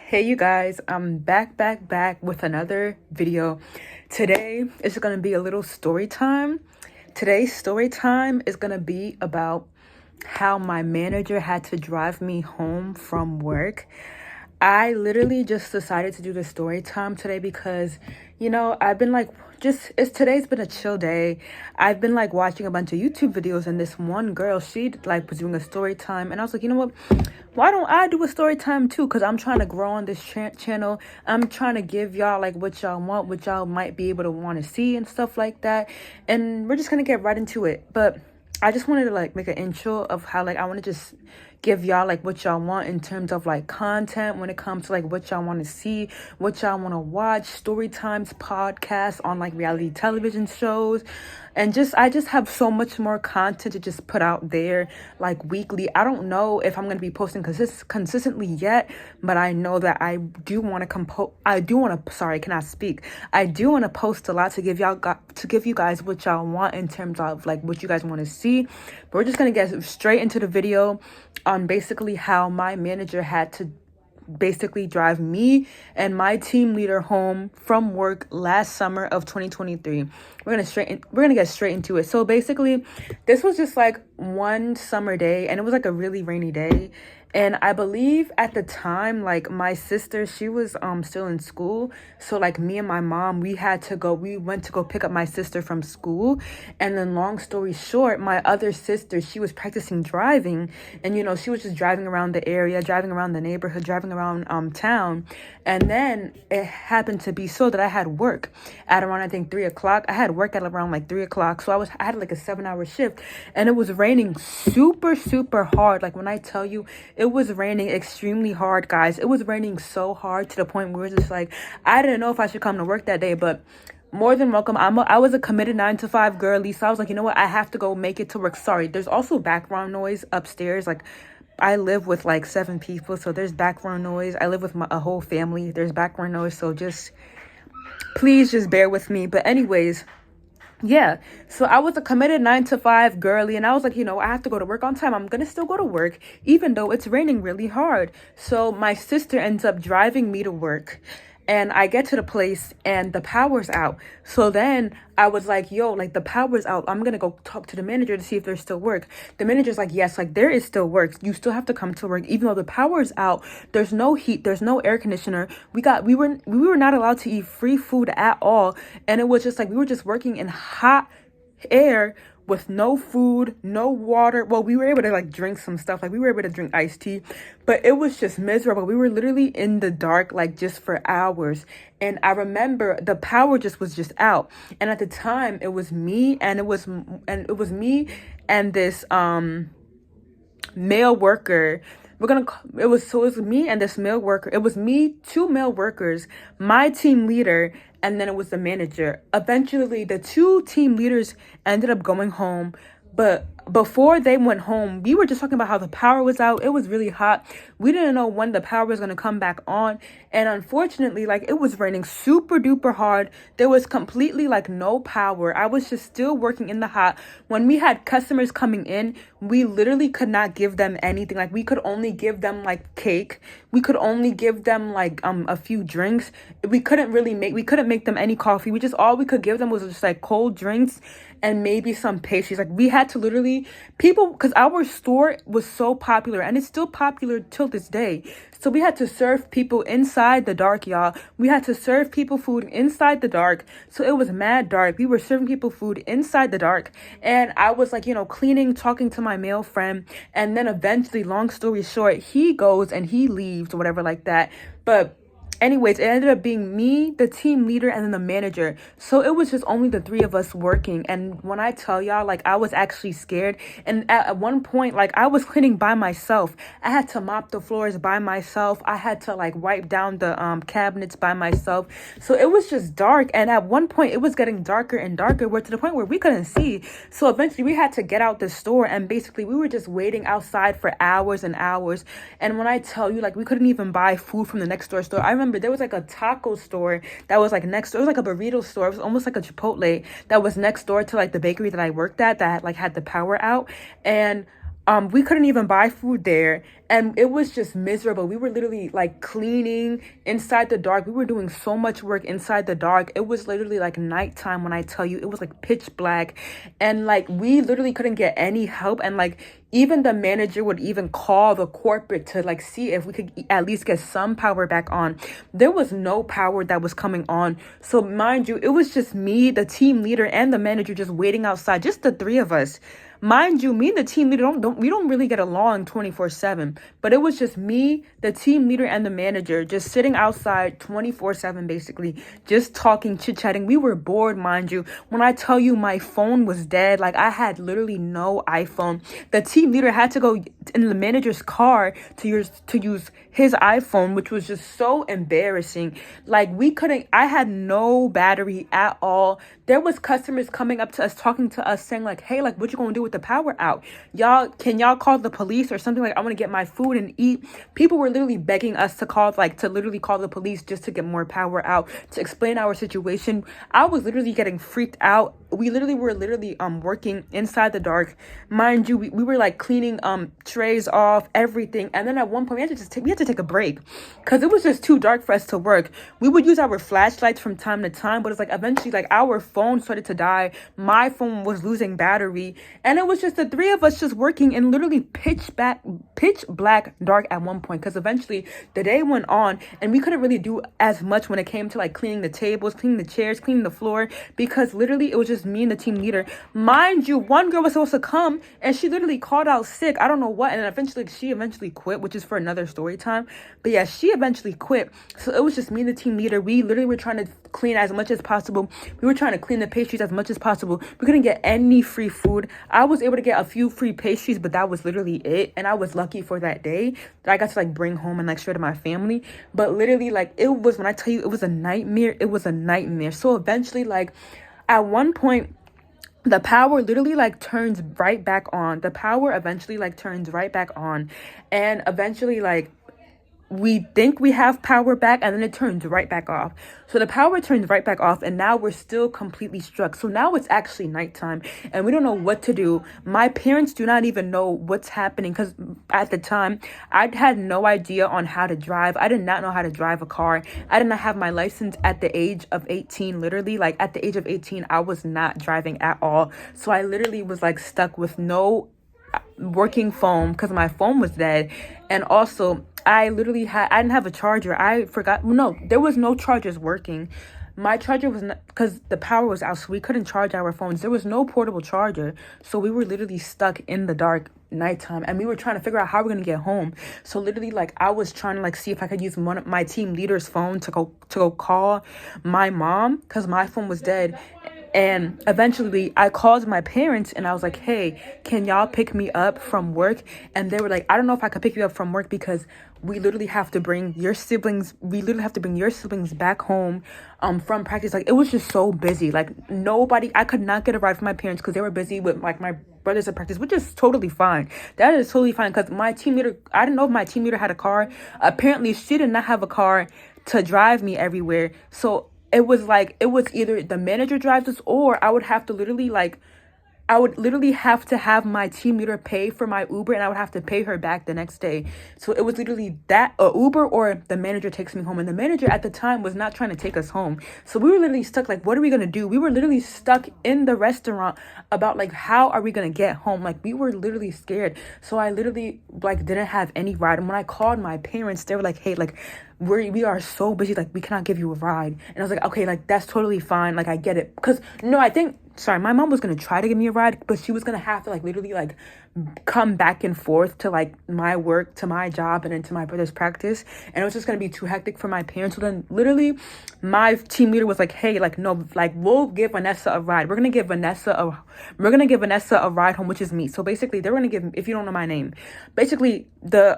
Hey you guys, I'm back with another video. Today is going to be a little story time. Today's story time is going to be about how my manager had to drive me home from work. I literally just decided to do the story time today because, I've been like, today's been a chill day. I've been like watching a bunch of YouTube videos, and this one girl, she like was doing a story time, and I was like, you know what? Why don't I do a story time too? Because I'm trying to grow on this channel. I'm trying to give y'all like what y'all want, what y'all might be able to want to see and stuff like that. And we're just going to get right into it. But I just wanted to like make an intro of how like I want to just give y'all like what y'all want in terms of like content when it comes to like what y'all want to see, what y'all want to watch, story times, podcasts on like reality television shows. And I just have so much more content to just put out there like weekly. I don't know if I'm going to be posting consistently yet, but I know that I do want to sorry, cannot speak. I do want to post a lot to give you guys what y'all want in terms of like what you guys want to see. But we're just going to get straight into the video on basically how my manager had to basically drive me and my team leader home from work last summer of 2023. We're gonna get straight into it. So basically, this was just like one summer day, and it was like a really rainy day. And I believe at the time, like my sister, she was still in school. So like me and my mom, we went to go pick up my sister from school. And then long story short, my other sister, she was practicing driving, and she was just driving around the area, driving around the neighborhood, driving around town. And then it happened to be so that I had work at around, I think, 3 o'clock. I had work at around like 3 o'clock. So I had like a 7-hour shift, and it was raining super, super hard. Like when I tell you, it was raining extremely hard, guys. It was raining so hard to the point where we were just like, I didn't know if I should come to work that day, but more than welcome. I was a committed 9 to 5 girly, so I was like, you know what? I have to go make it to work. Sorry, there's also background noise upstairs. Like, I live with like 7 people, so there's background noise. I live with a whole family. There's background noise, so please just bear with me. But anyways, yeah, so I was a committed 9 to 5 girly, and I was like, I have to go to work on time. I'm gonna still go to work even though it's raining really hard. So my sister ends up driving me to work, and I get to the place and the power's out. So then I was like, yo, like the power's out. I'm gonna go talk to the manager to see if there's still work. The manager's like, yes, like there is still work. You still have to come to work even though the power's out. There's no heat, there's no air conditioner. We were not allowed to eat free food at all. And it was just like we were just working in hot air with no food, no water. Well, we were able to like drink some stuff. Like we were able to drink iced tea, but it was just miserable. We were literally in the dark, like just for hours. And I remember the power was just out. And at the time it was me and it was me and this male worker. It was me and this male worker. It was me, 2 male workers, my team leader, and then it was the manager. Eventually, the 2 team leaders ended up going home. But before they went home, we were just talking about how the power was out. It was really hot. We didn't know when the power was going to come back on. And unfortunately, like it was raining super duper hard. There was completely like no power. I was just still working in the hot. When we had customers coming in, we literally could not give them anything. Like we could only give them like cake. We could only give them like a few drinks. We couldn't make them any coffee. All we could give them was just like cold drinks and maybe some pastries. Like we had to literally because our store was so popular, and it's still popular till this day. So we had to serve people inside the dark, y'all. We had to serve people food inside the dark. So it was mad dark. We were serving people food inside the dark. And I was like, cleaning, talking to my male friend. And then eventually, long story short, he goes and he leaves or whatever like that. But anyways, it ended up being me, the team leader, and then the manager. So it was just only the 3 of us working. And when I tell y'all, like, I was actually scared. And at one point, like, I was cleaning by myself. I had to mop the floors by myself. I had to, like, wipe down the cabinets by myself. So it was just dark. And at one point, it was getting darker and darker, to the point where we couldn't see. So eventually, we had to get out the store. And basically, we were just waiting outside for hours and hours. And when I tell you, like, we couldn't even buy food from the next door store. I remember there was like a taco store that was like next door. It was like a burrito store. It was almost like a Chipotle that was next door to like the bakery that I worked at that like had the power out. And we couldn't even buy food there, and it was just miserable. We were literally like cleaning inside the dark. We were doing so much work inside the dark. It was literally like nighttime when I tell you. It was like pitch black, and like we literally couldn't get any help. And like even the manager would even call the corporate to like see if we could at least get some power back on. There was no power that was coming on. So mind you, it was just me, the team leader, and the manager just waiting outside, just the three of us. Mind you, me and the team leader we don't really get along 24/7, but it was just me, the team leader, and the manager just sitting outside 24/7, basically just talking, chit-chatting. We were bored, mind you. When I tell you my phone was dead, like I had literally no iPhone. The team leader had to go in the manager's car to use his iPhone, which was just so embarrassing. Like we couldn't, I had no battery at all. There was customers coming up to us, talking to us, saying like, hey, like what you gonna do with the power out? Can y'all call the police or something? Like I want to get my food and eat. People were literally begging us to literally call the police just to get more power out, to explain our situation. I was literally getting freaked out. We literally were working inside the dark. Mind you, we were like cleaning trays off, everything. And then at one point we had to take a break because it was just too dark for us to work. We would use our flashlights from time to time, but it's like eventually like our phone started to die. My phone was losing battery, and it was just the three of us just working in literally pitch black dark at one point, because eventually the day went on and we couldn't really do as much when it came to like cleaning the tables, cleaning the chairs, cleaning the floor, because literally it was just me and the team leader. Mind you, one girl was supposed to come and she literally called out sick. I don't know what. And eventually she quit, which is for another story time. But yeah, she eventually quit. So it was just me and the team leader. We literally were trying to clean as much as possible. We were trying to clean the pastries as much as possible. We couldn't get any free food. I was able to get a few free pastries, but that was literally it. And I was lucky for that day that I got to like bring home and like share to my family. But literally like it was, when I tell you it was a nightmare, it was a nightmare. So eventually like at one point, the power literally like turns right back on. The power eventually like turns right back on. And eventually like we think we have power back, and then it turns right back off. So the power turns right back off, and now we're still completely struck. So now it's actually nighttime and we don't know what to do. My parents do not even know what's happening, because at the time I had no idea on how to drive. I did not know how to drive a car. I did not have my license at the age of 18. Literally like at the age of 18 I was not driving at all. So I literally was like stuck with no working phone because my phone was dead. And also I didn't have a charger. I forgot. No, there was no chargers working. My charger was not, because the power was out, so we couldn't charge our phones. There was no portable charger. So we were literally stuck in the dark nighttime, and we were trying to figure out how we're going to get home. So literally like I was trying to like see if I could use one of my team leader's phone to go call my mom, because my phone was dead. And eventually I called my parents and I was like, hey, can y'all pick me up from work? And they were like, I don't know if I could pick you up from work, because we literally have to bring your siblings back home from practice. Like it was just so busy. Like I could not get a ride from my parents because they were busy with like my brothers at practice, which is totally fine. That is totally fine, because my team leader, I didn't know if my team leader had a car. Apparently she did not have a car to drive me everywhere. So it was either the manager drives us, or I would literally have to have my team leader pay for my Uber, and I would have to pay her back the next day. So it was literally that Uber or the manager takes me home. And the manager at the time was not trying to take us home. So we were literally stuck. Like, what are we going to do? We were literally stuck in the restaurant about like, how are we going to get home? Like we were literally scared. So I literally like didn't have any ride. And when I called my parents, they were like, hey, like we are so busy, like we cannot give you a ride. And I was like, okay, like that's totally fine, like I get it. Because my mom was gonna try to give me a ride, but she was gonna have to like literally like come back and forth to like my work, to my job, and then to my brother's practice, and it was just gonna be too hectic for my parents. So then literally my team leader was like, hey, like no, like we'll give Vanessa a ride. We're gonna give Vanessa a ride home, which is me. So basically they're gonna give, if you don't know my name, basically the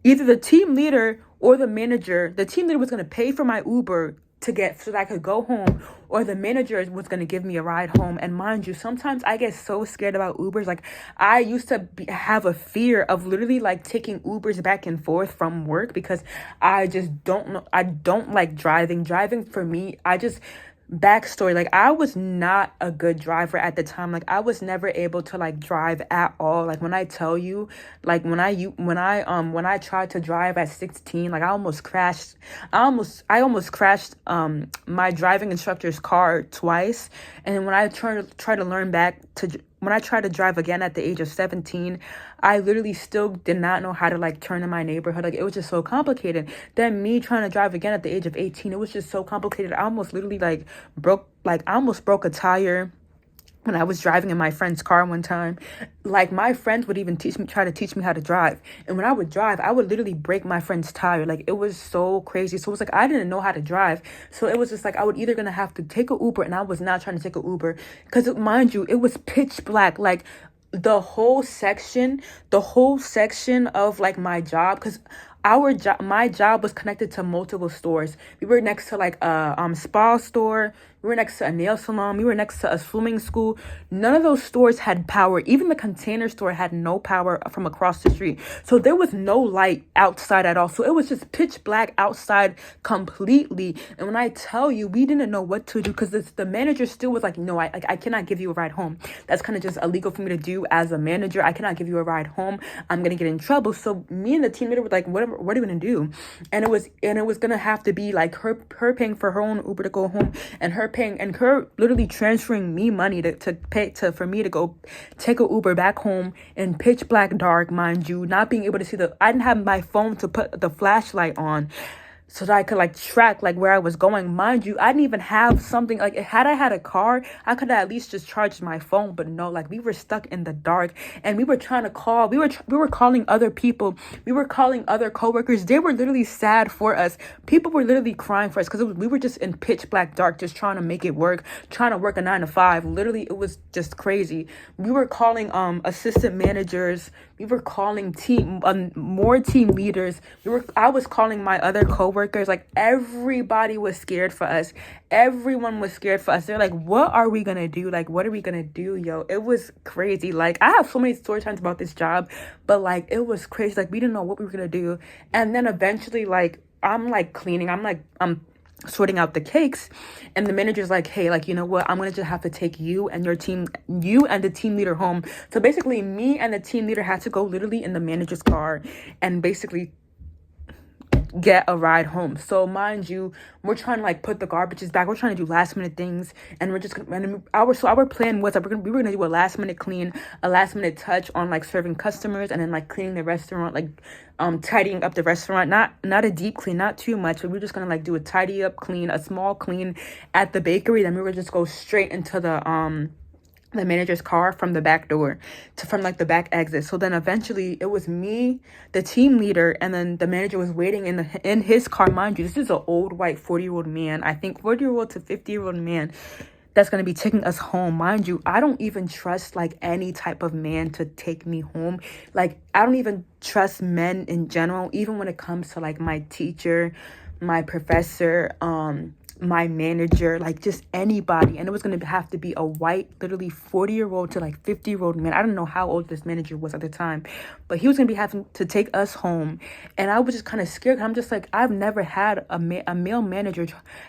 either the team leader or the manager, the team leader was going to pay for my Uber so that I could go home, or the manager was going to give me a ride home. And mind you, sometimes I get so scared about Ubers. Like I used to have a fear of literally like taking Ubers back and forth from work, because I just don't know. I don't like driving. Driving for me, backstory, like I was not a good driver at the time. Like I was never able to like drive at all. Like when I tell you, like when I tried to drive at 16, like I almost crashed. I almost crashed my driving instructor's car twice. And then when I tried to learn back to when I tried to drive again at the age of 17, I literally still did not know how to like turn in my neighborhood. Like it was just so complicated. Then me trying to drive again at the age of 18, it was just so complicated. I almost literally I almost broke a tire when I was driving in my friend's car one time. Like my friends would even try to teach me how to drive. And when I would drive, I would literally break my friend's tire. Like it was so crazy. So it was like, I didn't know how to drive. So it was just like, I would either gonna have to take a Uber, and I was not trying to take a Uber because mind you, it was pitch black. Like the whole section of like my job, because my job was connected to multiple stores. We were next to like a spa store, we were next to a nail salon, we were next to a swimming school. None of those stores had power. Even the Container Store had no power from across the street. So there was no light outside at all. So it was just pitch black outside completely. And when I tell you, we didn't know what to do because the manager still was like, no, I cannot give you a ride home. That's kind of just illegal for me to do as a manager. I cannot give you a ride home. I'm gonna get in trouble. So me and the team leader were like, what are you gonna do? And it was gonna have to be like her paying for her own Uber to go home, and her literally transferring me money for me to go take a Uber back home in pitch black dark, mind you, not being able to see I didn't have my phone to put the flashlight on so that I could like track like where I was going. Mind you, I didn't even have something like, had I had a car, I could have at least just charged my phone. But no, like we were stuck in the dark, and we were trying to call. We were calling other people. We were calling other coworkers. They were literally sad for us. People were literally crying for us because we were just in pitch black dark, just trying to make it work, trying to work a 9 to 5. Literally, it was just crazy. We were calling assistant managers. We were calling more team leaders. I was calling my other coworkers. Like everybody was scared for us. Everyone was scared for us. They're like, what are we gonna do? Like, what are we gonna do, yo? It was crazy. Like I have so many story times about this job, but like it was crazy. Like we didn't know what we were gonna do. And then eventually, like I'm like cleaning. I'm sorting out the cakes, and the manager's like, hey, like, you know what, I'm gonna just have to take you and the team leader home. So basically me and the team leader had to go literally in the manager's car and basically get a ride home. So mind you, we're trying to like put the garbages back, we're trying to do last minute things, and our plan was that we were gonna do a last minute clean, a last minute touch on like serving customers, and then like cleaning the restaurant, like tidying up the restaurant, not a deep clean, not too much, but we're just gonna like do a tidy up clean, a small clean at the bakery. Then we were just go straight into the manager's car from the back door from like the back exit. So then eventually it was me, the team leader, and then the manager was waiting in his car. Mind you, this is an old white 40-year-old man, I think 40-year-old to 50-year-old man that's going to be taking us home. Mind you, I don't even trust like any type of man to take me home. Like I don't even trust men in general, even when it comes to like my teacher, my professor, my manager, like just anybody. And it was going to have to be a white, literally 40-year-old to like 50-year-old man. I don't know how old this manager was at the time, but he was going to be having to take us home. And I was just kind of scared. I'm just like, I've never had a male manager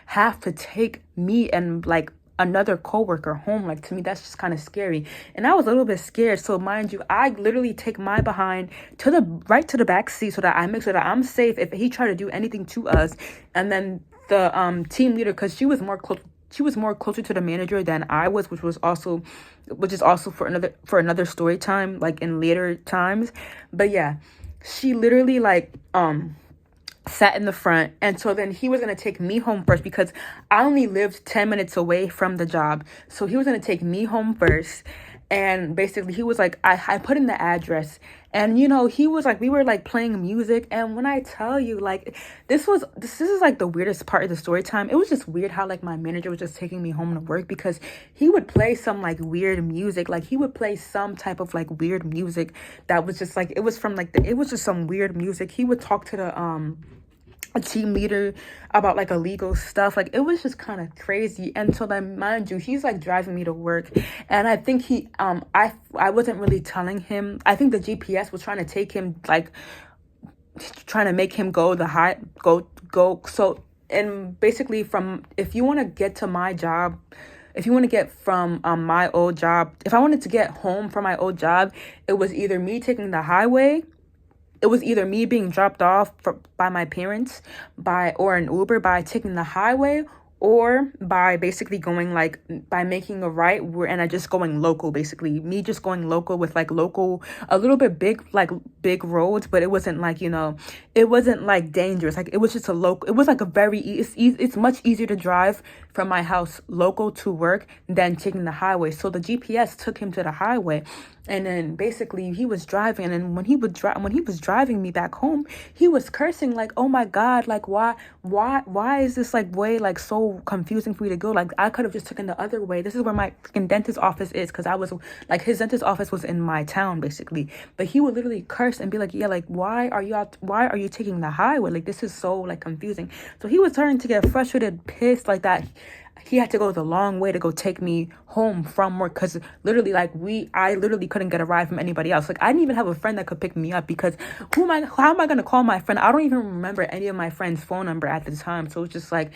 have to take me and like another coworker home. Like to me, that's just kind of scary. And I was a little bit scared. So mind you, I literally take my behind to the back seat so that I make sure that I'm safe if he tried to do anything to us. And then the team leader, because she was more closer to the manager than I was, which is also for another story time, like in later times. But yeah, she literally like sat in the front, and so then he was going to take me home first because I only lived 10 minutes away from the job. So he was going to take me home first, and basically he was like, I put in the address, and you know, he was like, we were like playing music. And when I tell you, like this is like the weirdest part of the story time. It was just weird how like my manager was just taking me home to work, because he would play some like weird music. Like he would play some type of like weird music that was just like, it was just some weird music. He would talk to the a team leader about like illegal stuff. Like it was just kind of crazy. And so then mind you, he's like driving me to work, and I think I wasn't really telling him. I think the GPS was trying to take him, like trying to make him go so and basically from, if you want to get to my job, if you want to get from my old job, if I wanted to get home from my old job, it was either me taking the highway, it was either me being dropped off by my parents or an Uber by taking the highway, or by basically going like by making a right and I just going local, basically me just going local with like local, a little bit big, like big roads, but it wasn't like, it wasn't like dangerous. Like it was just a local, it was like a it's much easier to drive from my house local to work than taking the highway. So the GPS took him to the highway. And then basically he was driving, and when he was driving me back home, he was cursing like, "Oh my God, like why is this like way like so confusing for you to go? Like I could have just taken the other way. This is where my freaking dentist office is," because I was like, his dentist office was in my town basically. But he would literally curse and be like, "Yeah, like why are you taking the highway? Like this is so like confusing." So he was starting to get frustrated, pissed like that. He had to go the long way to go take me home from work, because literally like I literally couldn't get a ride from anybody else. Like I didn't even have a friend that could pick me up, because how am I gonna call my friend? I don't even remember any of my friend's phone number at the time. So it's just like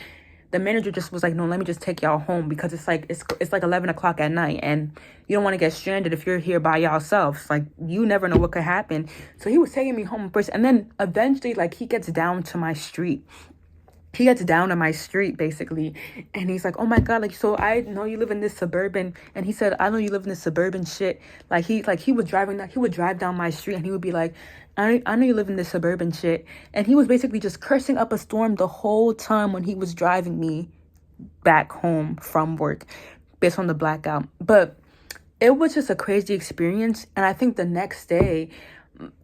the manager just was like, "No, let me just take y'all home, because it's like 11 o'clock at night, and you don't want to get stranded if you're here by yourselves. Like you never know what could happen." So he was taking me home first, and then eventually like he gets down to my street. He gets down to my street basically, and he's like, "Oh my God, like so I know you live in this suburban," and he said, "I know you live in this suburban shit." Like he would drive down my street, and he would be like, I know you live in this suburban shit." And he was basically just cursing up a storm the whole time when he was driving me back home from work based on the blackout. But it was just a crazy experience. And I think the next day,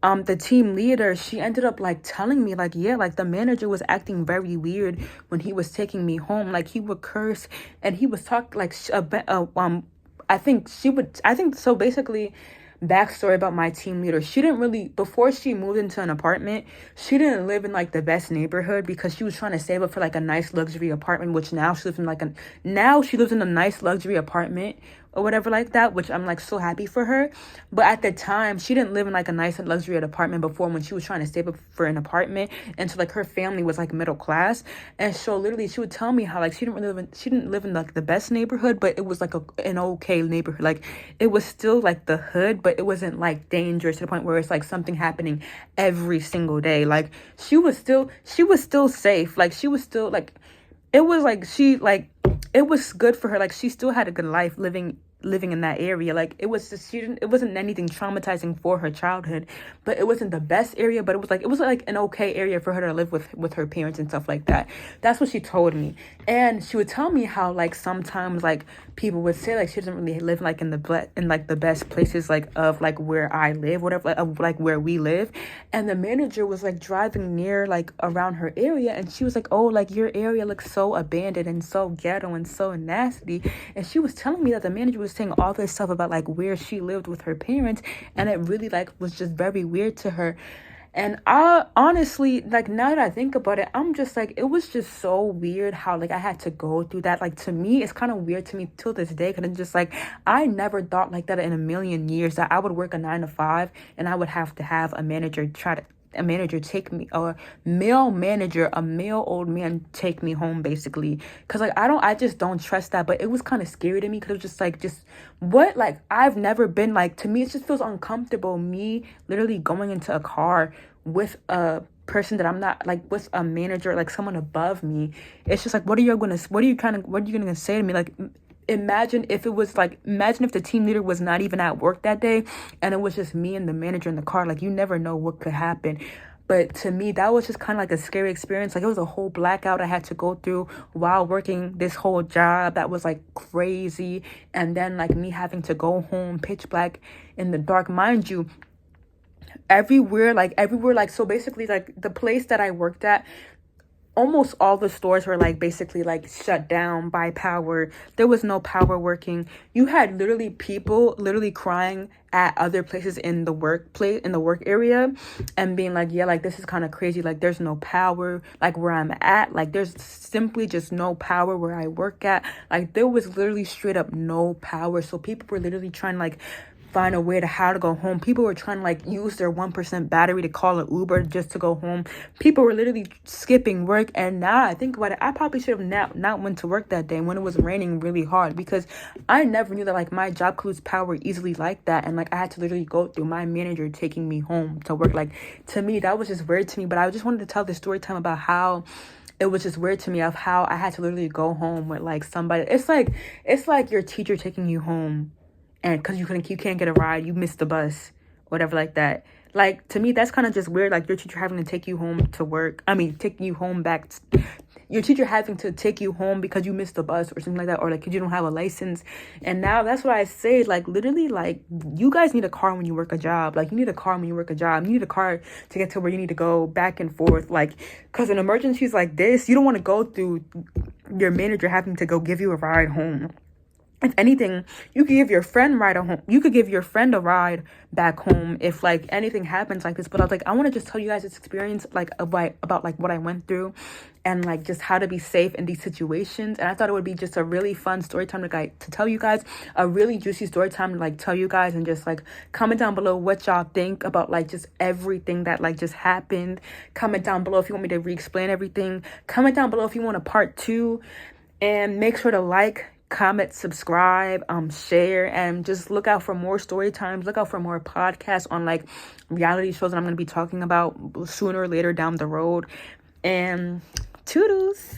the team leader, she ended up like telling me like, yeah, like the manager was acting very weird when he was taking me home. Like he would curse, and he was talk like I think so. Basically, backstory about my team leader, she didn't really, before she moved into an apartment, she didn't live in like the best neighborhood, because she was trying to save up for like a nice luxury apartment, which now she lives in now she lives in a nice luxury apartment or whatever like that, which I'm like so happy for her. But at the time, she didn't live in like a nice and luxury apartment before, when she was trying to save up for an apartment. And so like her family was like middle class, and so literally she would tell me how like she didn't live in like the best neighborhood, but it was like an okay neighborhood. Like it was still like the hood, but it wasn't like dangerous to the point where it's like something happening every single day. Like she was still safe. Like she was still like, it was like it was good for her. Like she still had a good life living in that area. Like it was just, it wasn't anything traumatizing for her childhood, but it wasn't the best area, but it was like an okay area for her to live with her parents and stuff like that. That's what she told me. And she would tell me how like sometimes like people would say like she doesn't really live like in the best places like of like where I live, whatever, like, of like where we live. And the manager was like driving near like around her area, and she was like, "Oh, like your area looks so abandoned and so ghetto and so nasty." And she was telling me that the manager was saying all this stuff about like where she lived with her parents, and it really like was just very weird to her. And I honestly, like now that I think about it, I'm just like, it was just so weird how like I had to go through that. Like to me, it's kind of weird to me till this day, because it's just like I never thought like that in a million years, that I would work a 9 to 5 and I would have to have a manager take me, or a male old man take me home basically, because like I just don't trust that. But it was kind of scary to me, because it was just like, just what, like I've never been, like to me it just feels uncomfortable, me literally going into a car with a person that I'm not, like with a manager, like someone above me. It's just like, what are you gonna say to me? Like imagine if the team leader was not even at work that day, and it was just me and the manager in the car. Like you never know what could happen. But to me, that was just kind of like a scary experience. Like it was a whole blackout I had to go through while working this whole job that was like crazy. And then like me having to go home pitch black in the dark, mind you, everywhere, so basically like the place that I worked at, almost all the stores were like basically like shut down by power. There was no power working. You had literally people literally crying at other places in the work area, and being like, yeah, like this is kind of crazy, like there's no power like where I'm at, like there's simply just no power where I work at. Like there was literally straight up no power. So people were literally trying to like find a way to how to go home. People were trying to like use their 1% battery to call an Uber just to go home. People were literally skipping work. And now I think about it, I probably should have not went to work that day when it was raining really hard, because I never knew that like my job could lose power easily like that. And like I had to literally go through my manager taking me home to work. Like, to me, that was just weird to me. But I just wanted to tell this story time about how it was just weird to me of how I had to literally go home with like somebody. It's like your teacher taking you home, and because you can't get a ride, you missed the bus, whatever like that. Like, to me, that's kind of just weird. Like, your teacher having to take you home to work. I mean, taking you home back. Your teacher having to take you home because you missed the bus or something like that, or like because you don't have a license. And now that's what I say. Like, literally, like, you guys need a car when you work a job. Like, you need a car when you work a job. You need a car to get to where you need to go back and forth. Like, because in emergencies like this, you don't want to go through your manager having to go give you a ride home. If anything, you could give your friend ride home. You could give your friend a ride back home if like anything happens like this. But I was like, I want to just tell you guys this experience, like about like what I went through, and like just how to be safe in these situations. And I thought it would be just a really fun story time to tell you guys, a really juicy story time to like tell you guys, and just like comment down below what y'all think about like just everything that like just happened. Comment down below if you want me to re-explain everything. Comment down below if you want a part 2, and make sure to like, comment, subscribe, share, and just look out for more story times. Look out for more podcasts on like reality shows that I'm going to be talking about sooner or later down the road. And toodles.